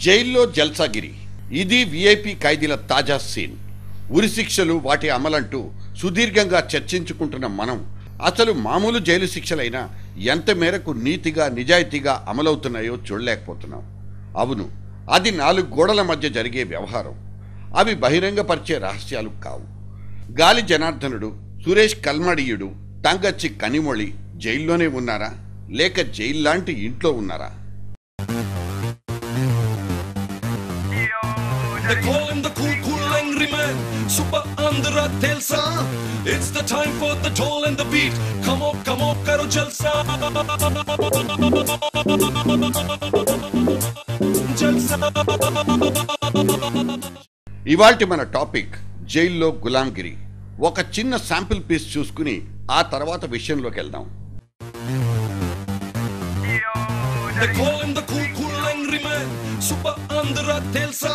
జైల్లో జల్సాగిరి ఇది విఐపి ఖైదీల తాజా సీన్. ఉరి శిక్షలు వాటి అమలంటూ సుదీర్ఘంగా చర్చించుకుంటున్న మనం అసలు మామూలు జైలు శిక్షలైనా ఎంత మేరకు నీతిగా నిజాయితీగా అమలవుతున్నాయో చూడలేకపోతున్నాం. అవును, అది 4 గోడల మధ్య జరిగే వ్యవహారం. అవి బహిరంగపరిచే రహస్యాలు కావు. గాలి జనార్దనుడు, సురేష్ కల్మడియుడు, తంగచ్చి కనిమొళి జైల్లోనే ఉన్నారా లేక జైల్లాంటి ఇంట్లో ఉన్నారా? They call him the cool angry man. Super Andhra Telsa. It's the time for the toll and the beat. Come on, karo jalsa. Jalsa. ఇవాల్టి మన టాపిక్ జైల్లో గులాంగిరి. ఒక చిన్న శాంపిల్ పీస్ చూసుకుని ఆ తర్వాత విషయంలోకి వెళ్దాం. They call him the cool angry man. Super Andhra Telsa.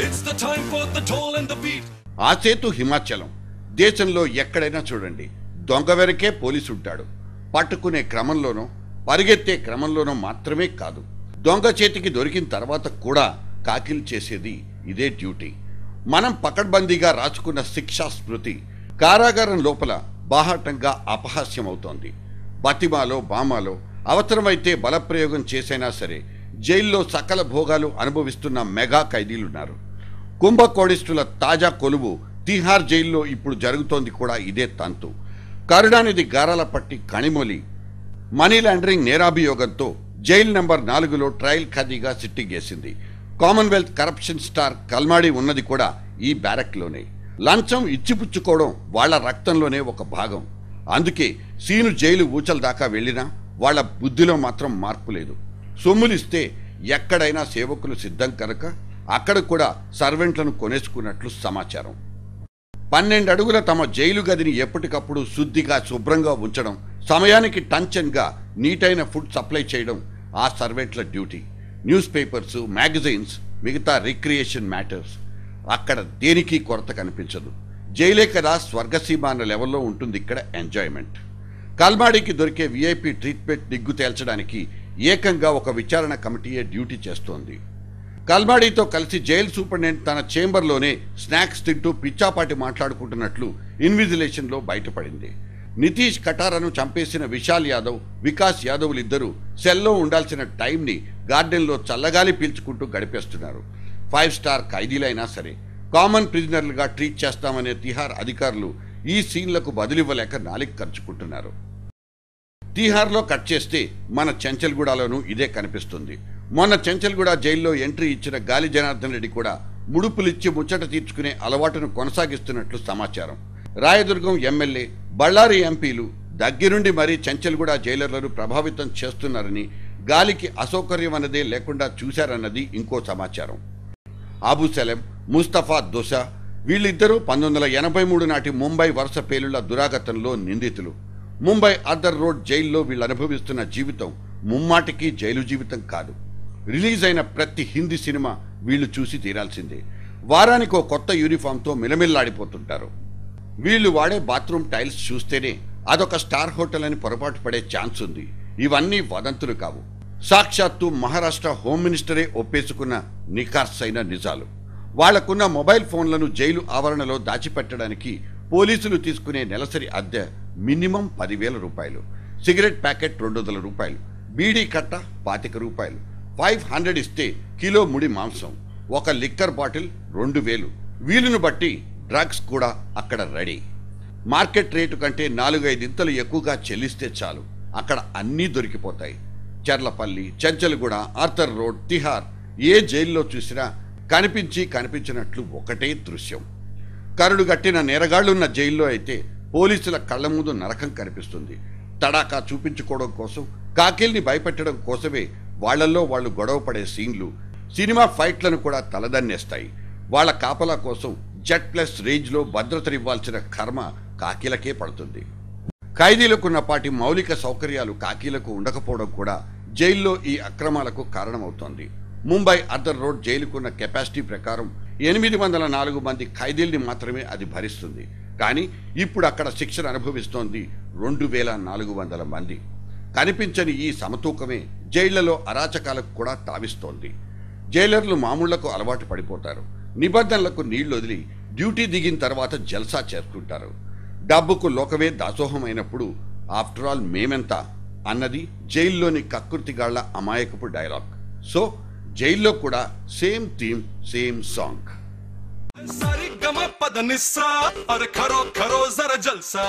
It's the time for the toll and the beat. ఆ సేతు హిమాచలం. దేశంలో ఎక్కడైనా చూడండి, దొంగ వెనకే పోలీసు ఉంటాడు. పట్టుకునే క్రమంలోనో పరిగెత్తే క్రమంలోనో మాత్రమే కాదు, దొంగ చేతికి దొరికిన తర్వాత కూడా కాకిలు చేసేది ఇదే డ్యూటీ. మనం పకడ్బందీగా రాసుకున్న శిక్షా స్మృతి కారాగారం లోపల బాహాటంగా అపహాస్యమవుతోంది. బతిమాలో బామాలో అవసరమైతే బలప్రయోగం చేసైనా సరే జైల్లో సకల భోగాలు అనుభవిస్తున్న మెగా ఖైదీలున్నారు. కుంభకోణిష్ఠుల తాజా కొలువు తిహార్ జైల్లో ఇప్పుడు జరుగుతోంది కూడా ఇదే తంతు. కరుణానిధి గారాలపట్టి కణిమొలి మనీ లాండరింగ్ నేరాభియోగంతో జైలు నంబర్ 4లో ట్రయల్ ఖైదీగా సిట్టింగేసింది. కామన్వెల్త్ కరప్షన్ స్టార్ కల్మాడి ఉన్నది కూడా ఈ బ్యారక్లోనే. లంచం ఇచ్చిపుచ్చుకోవడం వాళ్ల రక్తంలోనే ఒక భాగం. అందుకే సీను జైలు ఊచల దాకా వెళ్ళినా వాళ్ల బుద్ధిలో మాత్రం మార్పు లేదు. సొమ్ములిస్తే ఎక్కడైనా సేవకులు సిద్ధం కనుక అక్కడ కూడా సర్వెంట్లను కొనేసుకున్నట్లు సమాచారం. 12 అడుగుల తమ జైలు గదిని ఎప్పటికప్పుడు శుద్ధిగా శుభ్రంగా ఉంచడం, సమయానికి టంచన్గా నీటైన ఫుడ్ సప్లై చేయడం ఆ సర్వెంట్ల డ్యూటీ. న్యూస్ పేపర్స్, మ్యాగజైన్స్, మిగతా రిక్రియేషన్ మ్యాటర్స్ అక్కడ దేనికి కొరత కనిపించదు. జైలే కదా స్వర్గసీమ అన్న లెవెల్లో ఉంటుంది ఇక్కడ ఎంజాయ్మెంట్. కల్మాడికి దొరికే విఐపి ట్రీట్మెంట్ నిగ్గు తేల్చడానికి ఏకంగా ఒక విచారణ కమిటీయే డ్యూటీ చేస్తోంది. కల్మాడితో కలిసి జైలు సూపరింటెండెంట్ తన చేంబర్లోనే స్నాక్స్ తింటూ పిచ్చాపాటి మాట్లాడుకుంటున్నట్లు ఇన్విజిలేషన్లో బయటపడింది. నితీష్ కటారాను చంపేసిన విశాల్ యాదవ్, వికాస్ యాదవ్లిద్దరూ సెల్లో ఉండాల్సిన టైంని గార్డెన్లో చల్లగాలి పీల్చుకుంటూ గడిపేస్తున్నారు. 5 స్టార్ ఖైదీలైనా సరే కామన్ ప్రిజనర్లుగా ట్రీట్ చేస్తామనే తిహార్ అధికారులు ఈ సీన్లకు బదులివ్వలేక నాలిక ఖర్చుకుంటున్నారు. తిహార్లో కట్ చేస్తే మన చెంచల్గూడలోనూ ఇదే కనిపిస్తుంది. మొన్న చెంచల్గూడ జైల్లో ఎంట్రీ ఇచ్చిన గాలి జనార్దన్ రెడ్డి కూడా ముడుపులిచ్చి ముచ్చట తీర్చుకునే అలవాటును కొనసాగిస్తున్నట్లు సమాచారం. రాయదుర్గం ఎమ్మెల్యే, బళ్ళారి ఎంపీలు దగ్గరుండి మరీ చెంచల్గూడ జైలర్లను ప్రభావితం చేస్తున్నారని, గాలికి అసౌకర్యం అన్నదే లేకుండా చూశారన్నది ఇంకో సమాచారం. అబుసెలెం, ముస్తఫా దోసా వీళ్ళిద్దరూ 1983 నాటి ముంబై వరుస పేలుళ్ల దురాగతంలో నిందితులు. ముంబై అదర్ రోడ్ జైల్లో వీళ్ళు అనుభవిస్తున్న జీవితం ముమ్మాటికి జైలు జీవితం కాదు. రిలీజ్ అయిన ప్రతి హిందీ సినిమా వీళ్ళు చూసి తీరాల్సిందే. వారానికో కొత్త యూనిఫామ్తో మిలమిల్లాడిపోతుంటారు. వీళ్ళు వాడే బాత్రూమ్ టైల్స్ చూస్తేనే అదొక స్టార్ హోటల్ అని పొరపాటు పడే ఛాన్స్ ఉంది. ఇవన్నీ వదంతులు కావు, సాక్షాత్తు మహారాష్ట్ర హోమ్ మినిస్టరే ఒప్పేసుకున్న నిఖార్సైన నిజాలు. వాళ్లకున్న మొబైల్ ఫోన్లను జైలు ఆవరణలో దాచిపెట్టడానికి పోలీసులు తీసుకునే నెలసరి అద్దె మినిమం 10,000 రూపాయలు, సిగరెట్ ప్యాకెట్ 200 రూపాయలు, బీడీ కట్ట 25 రూపాయలు, 500 ఇస్తే కిలో ముడి మాంసం, ఒక లిక్కర్ బాటిల్ 2000. వీలును బట్టి డ్రగ్స్ కూడా అక్కడ రెడీ. మార్కెట్ రేటు కంటే 4-5 ఇంతలు ఎక్కువగా చెల్లిస్తే చాలు, అక్కడ అన్నీ దొరికిపోతాయి. చర్లపల్లి, చెంచల్గూడ, ఆర్థర్ రోడ్, తిహార్ ఏ జైల్లో చూసినా కనిపించినట్లు ఒకటే దృశ్యం. కరుడు గట్టిన నేరగాళ్లున్న జైల్లో అయితే పోలీసుల కళ్ల ముందు నరకం కనిపిస్తుంది. తడాకా చూపించుకోవడం కోసం, కాకిల్ని భయపెట్టడం కోసమే వాళ్లల్లో వాళ్ళు గొడవ పడే సీన్లు సినిమా ఫైట్లను కూడా తలదన్నేస్తాయి. వాళ్ల కాపలా కోసం జెట్ ప్లస్ రేంజ్లో భద్రతనివ్వాల్సిన కర్మ కాకిలకే పడుతుంది. ఖైదీలకున్నపాటి మౌలిక సౌకర్యాలు కాకీలకు ఉండకపోవడం కూడా జైల్లో ఈ అక్రమాలకు కారణమవుతోంది. ముంబై అదర్ రోడ్ జైలుకున్న కెపాసిటీ ప్రకారం 804 మంది ఖైదీల్ని మాత్రమే అది భరిస్తుంది. కానీ ఇప్పుడు అక్కడ శిక్షను అనుభవిస్తోంది 2400 మంది. కనిపించని ఈ సమతూకమే జైళ్లలో అరాచకాలకు కూడా తావిస్తోంది. జైలర్లు మామూళ్లకు అలవాటు పడిపోతారు. నిబంధనలకు నీళ్లు వదిలి డ్యూటీ దిగిన తర్వాత జల్సా చేస్తుంటారు. డబ్బుకు లోకమే దాసోహమైనప్పుడు ఆఫ్టర్ ఆల్ మేమెంత అన్నది జైల్లోని కక్కుర్తిగాళ్ల అమాయకపు డైలాగ్. సో జైల్లో కూడా సేమ్ థీమ్, సేమ్ సాంగ్. सारी गमा पद निस्सा और करो करो जरा जलसा.